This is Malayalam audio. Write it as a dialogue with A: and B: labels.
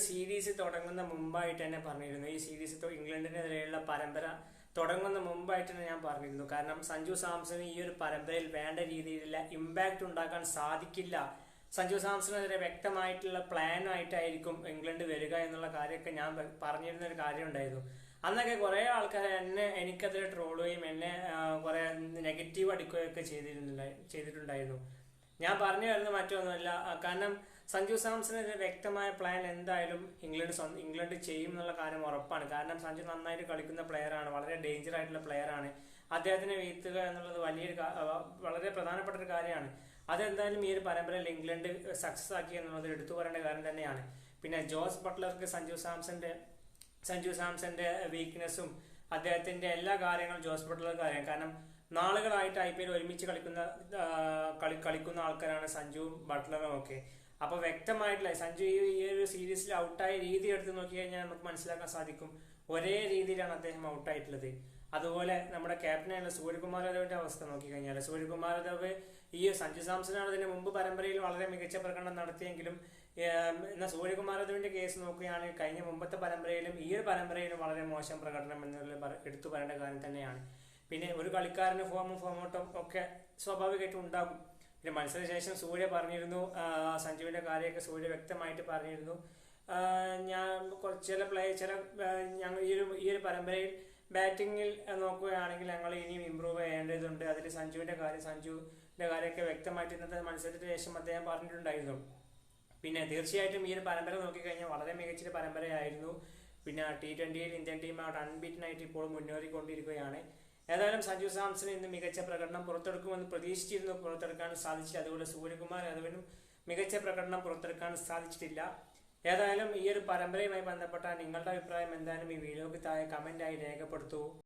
A: സീരീസ് തുടങ്ങുന്ന മുമ്പായിട്ട് തന്നെ പറഞ്ഞിരുന്നു. ഈ സീരീസ് ഇംഗ്ലണ്ടിനെതിരെയുള്ള പരമ്പര തുടങ്ങുന്ന ആയിട്ട് തന്നെ ഞാൻ പറഞ്ഞിരുന്നു. കാരണം സഞ്ജു സാംസണ് ഈ ഒരു പരമ്പരയിൽ വേണ്ട രീതിയിലുള്ള ഇമ്പാക്ട് ഉണ്ടാക്കാൻ സാധിക്കില്ല. സഞ്ജു സാംസണെതിരെ വ്യക്തമായിട്ടുള്ള പ്ലാൻ ആയിട്ടായിരിക്കും ഇംഗ്ലണ്ട് വരിക എന്നുള്ള കാര്യമൊക്കെ ഞാൻ പറഞ്ഞിരുന്ന ഒരു കാര്യം ഉണ്ടായിരുന്നു. അന്നൊക്കെ കുറെ ആൾക്കാർ എനിക്കതിൽ ട്രോളുകയും എന്നെ കുറെ നെഗറ്റീവ് അടിക്കുകയൊക്കെ ചെയ്തിട്ടുണ്ടായിരുന്നു. ഞാൻ പറഞ്ഞു വരുന്നത് മറ്റൊന്നുമല്ല. കാരണം സഞ്ജു സാംസണെതിരെ വ്യക്തമായ പ്ലാൻ എന്തായാലും ഇംഗ്ലണ്ട് ചെയ്യും എന്നുള്ള കാര്യം ഉറപ്പാണ്. കാരണം സഞ്ജു നന്നായിട്ട് കളിക്കുന്ന പ്ലെയറാണ്, വളരെ ഡേഞ്ചർ ആയിട്ടുള്ള പ്ലെയറാണ്. അദ്ദേഹത്തിനെ വീഴ്ത്തുക എന്നുള്ളത് വളരെ പ്രധാനപ്പെട്ട ഒരു കാര്യമാണ്. അതെന്തായാലും ഈ ഒരു പരമ്പരയിൽ ഇംഗ്ലണ്ട് സക്സസ് ആക്കി എന്നുള്ളത് എടുത്തു പറയേണ്ട കാര്യം തന്നെയാണ്. പിന്നെ ജോസ് ബട്ട്ലർക്ക് സഞ്ജു സാംസന്റെ വീക്ക്നെസ്സും അദ്ദേഹത്തിന്റെ എല്ലാ കാര്യങ്ങളും ജോസ് ബട്ട്ലർക്ക് അറിയാം. കാരണം നാളുകളായിട്ട് IPL ഒരുമിച്ച് കളിക്കുന്ന ആൾക്കാരാണ് സഞ്ജുവും ബട്ട്ലറും ഒക്കെ. അപ്പൊ വ്യക്തമായിട്ടില്ല സഞ്ജു ഈ ഒരു സീരീസിൽ ഔട്ടായ രീതി എടുത്ത് നോക്കി കഴിഞ്ഞാൽ നമുക്ക് മനസ്സിലാക്കാൻ സാധിക്കും. ഒരേ രീതിയിലാണ് അദ്ദേഹം ഔട്ടായിട്ടുള്ളത്. അതുപോലെ നമ്മുടെ ക്യാപ്റ്റനായുള്ള സൂര്യകുമാർ യാദവിന്റെ അവസ്ഥ നോക്കി കഴിഞ്ഞാൽ സൂര്യകുമാർ യാദവ് ഈ സഞ്ജു സാംസണാണ് ഇതിന് മുമ്പ് പരമ്പരയിൽ വളരെ മികച്ച പ്രകടനം നടത്തിയെങ്കിലും എന്നാൽ സൂര്യകുമാർ യാദവിന്റെ കേസ് നോക്കുകയാണെങ്കിൽ കഴിഞ്ഞ മുമ്പത്തെ പരമ്പരയിലും ഈ ഒരു പരമ്പരയിലും വളരെ മോശം പ്രകടനം എന്നുള്ള എടുത്തു പറയേണ്ട കാര്യം തന്നെയാണ്. പിന്നെ ഒരു കളിക്കാരന് ഫോമൗട്ടും ഒക്കെ സ്വാഭാവികമായിട്ടും ഉണ്ടാകും. പിന്നെ മത്സരശേഷം സൂര്യ പറഞ്ഞിരുന്നു, സഞ്ജുവിന്റെ കാര്യമൊക്കെ സൂര്യ വ്യക്തമായിട്ട് പറഞ്ഞിരുന്നു. ഞങ്ങൾ ഈ ഒരു പരമ്പരയിൽ ബാറ്റിങ്ങിൽ നോക്കുകയാണെങ്കിൽ ഞങ്ങൾ ഇനിയും ഇമ്പ്രൂവ് ചെയ്യേണ്ടതുണ്ട്. അതിൽ സഞ്ജുവിന്റെ കാര്യമൊക്കെ വ്യക്തമായിട്ട് ഇന്നത്തെ മത്സരത്തിന് ശേഷം അദ്ദേഹം പറഞ്ഞിട്ടുണ്ടായിരുന്നു. പിന്നെ തീർച്ചയായിട്ടും ഈ ഒരു പരമ്പര നോക്കിക്കഴിഞ്ഞാൽ വളരെ മികച്ചൊരു പരമ്പരയായിരുന്നു. പിന്നെ T20യിൽ ഇന്ത്യൻ ടീം അൺബീറ്റൻ ആയിട്ട് ഇപ്പോൾ മുന്നേറിക്കൊണ്ടിരിക്കുകയാണ്. ഏതായാലും സഞ്ജു സാംസൺ ഇന്ന് മികച്ച പ്രകടനം പുറത്തെടുക്കുമെന്ന് പ്രതീക്ഷിച്ചിരുന്നു, പുറത്തെടുക്കാൻ സാധിച്ചില്ല. അതുപോലെ സൂര്യകുമാർ യാദവിനും മികച്ച പ്രകടനം പുറത്തെടുക്കാൻ സാധിച്ചിട്ടില്ല. ഏതായാലും ഈ ഒരു പരമ്പരയുമായി ബന്ധപ്പെട്ട നിങ്ങളുടെ അഭിപ്രായം എന്തായാലും ഈ വീഡിയോക്ക് താഴെ കമന്റായി രേഖപ്പെടുത്തൂ.